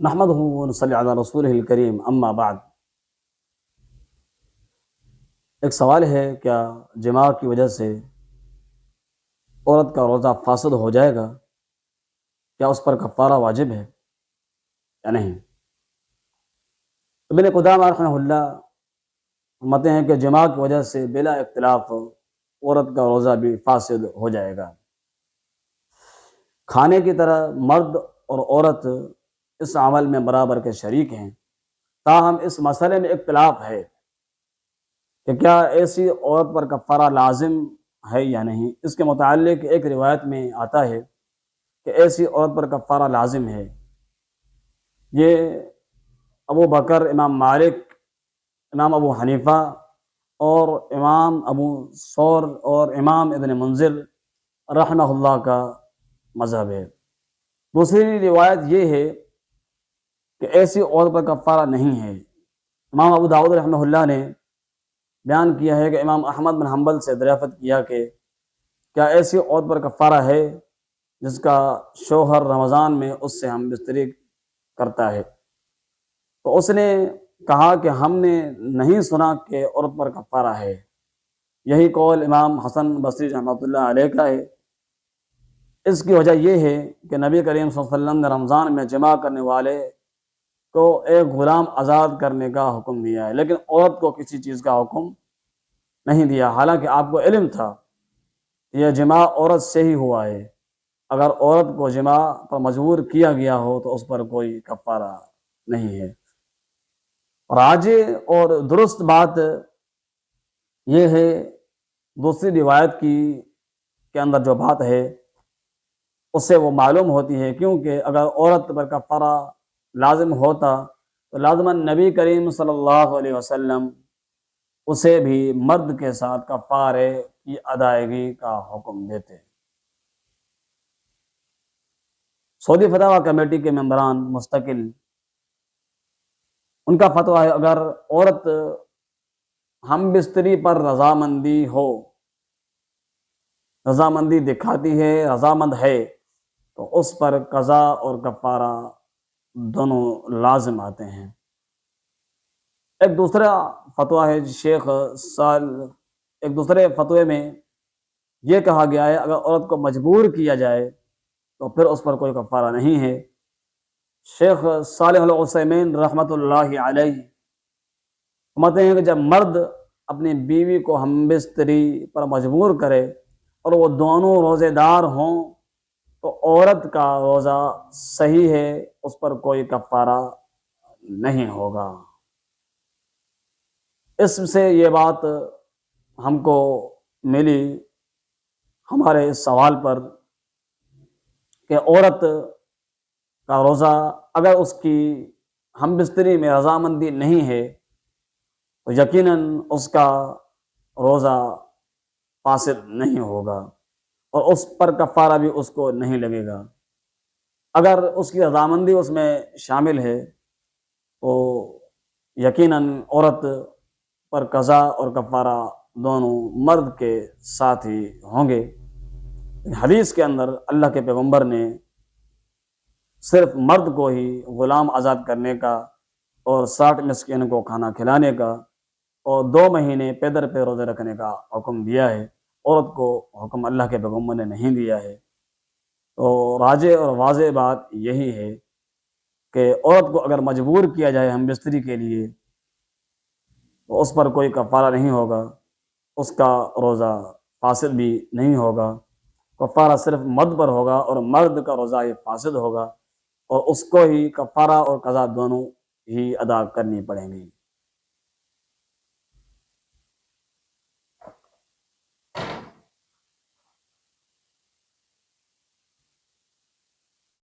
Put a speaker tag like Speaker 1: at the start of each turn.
Speaker 1: نحمدہ ونصلی علی رسولہ الکریم اما بعد۔ ایک سوال ہے، کیا جماع کی وجہ سے عورت کا روزہ فاسد ہو جائے گا؟ کیا اس پر کفارہ واجب ہے یا نہیں؟ ابن قدامہ رحمہ اللہ فرماتے ہیں کہ جماع کی وجہ سے بلا اختلاف عورت کا روزہ بھی فاسد ہو جائے گا۔ کھانے کی طرح مرد اور عورت اس عمل میں برابر کے شریک ہیں، تاہم اس مسئلے میں اختلاف ہے کہ کیا ایسی عورت پر کفارہ لازم ہے یا نہیں۔ اس کے متعلق ایک روایت میں آتا ہے کہ ایسی عورت پر کفارہ لازم ہے۔ یہ ابو بکر، امام مالک، امام ابو حنیفہ اور امام ابو ثور اور امام ابن منذر رحمہ اللہ کا مذہب ہے۔ دوسری روایت یہ ہے کہ ایسی عورت پر کفارہ نہیں ہے۔ امام ابو داؤد رحمہ اللہ نے بیان کیا ہے کہ امام احمد بن حنبل سے دریافت کیا کہ کیا ایسی عورت پر کفارہ ہے جس کا شوہر رمضان میں اس سے ہم بستری کرتا ہے؟ تو اس نے کہا کہ ہم نے نہیں سنا کہ عورت پر کفارہ ہے۔ یہی قول امام حسن بصری رحمۃ اللہ علیہ کا ہے۔ اس کی وجہ یہ ہے کہ نبی کریم صلی اللہ علیہ وسلم نے رمضان میں جماع کرنے والے کو ایک غلام آزاد کرنے کا حکم دیا ہے، لیکن عورت کو کسی چیز کا حکم نہیں دیا، حالانکہ آپ کو علم تھا یہ جماع عورت سے ہی ہوا ہے۔ اگر عورت کو جماع پر مجبور کیا گیا ہو تو اس پر کوئی کفارہ نہیں ہے۔ راجح اور درست بات یہ ہے، دوسری روایت کے اندر جو بات ہے اس سے وہ معلوم ہوتی ہے، کیونکہ اگر عورت پر کفارہ لازم ہوتا تو لازماً نبی کریم صلی اللہ علیہ وسلم اسے بھی مرد کے ساتھ کفارے کی ادائیگی کا حکم دیتے۔ سعودی فتویٰ کمیٹی کے ممبران مستقل، ان کا فتویٰ ہے اگر عورت ہم بستری پر رضامندی ہو، رضامندی دکھاتی ہے، رضامند ہے، تو اس پر قضا اور کفارہ دونوں لازم آتے ہیں۔ ایک دوسرا فتویٰ ہے ایک دوسرے فتوے میں یہ کہا گیا ہے اگر عورت کو مجبور کیا جائے تو پھر اس پر کوئی کفارہ نہیں ہے۔ شیخ صالح العثیمین رحمۃ اللہ علیہ فرماتے ہیں کہ جب مرد اپنی بیوی کو ہم بستری پر مجبور کرے اور وہ دونوں روزے دار ہوں تو عورت کا روزہ صحیح ہے، اس پر کوئی کفارہ نہیں ہوگا۔ اس سے یہ بات ہم کو ملی ہمارے اس سوال پر کہ عورت کا روزہ اگر اس کی ہم بستری میں رضامندی نہیں ہے تو یقیناً اس کا روزہ فاسد نہیں ہوگا اور اس پر کفارہ بھی اس کو نہیں لگے گا۔ اگر اس کی رضامندی اس میں شامل ہے تو یقیناً عورت پر قضا اور کفارہ دونوں مرد کے ساتھ ہی ہوں گے۔ حدیث کے اندر اللہ کے پیغمبر نے صرف مرد کو ہی غلام آزاد کرنے کا اور 60 مسکین کو کھانا کھلانے کا اور 2 مہینے پیدر پہ روزے رکھنے کا حکم دیا ہے، عورت کو حکم اللہ کے پیغمبر نے نہیں دیا ہے۔ تو راجح اور واضح بات یہی ہے کہ عورت کو اگر مجبور کیا جائے ہم بستری کے لیے تو اس پر کوئی کفارہ نہیں ہوگا، اس کا روزہ فاسد بھی نہیں ہوگا، کفارہ صرف مرد پر ہوگا اور مرد کا روزہ ہی فاسد ہوگا اور اس کو ہی کفارہ اور قضا دونوں ہی ادا کرنی پڑیں گی۔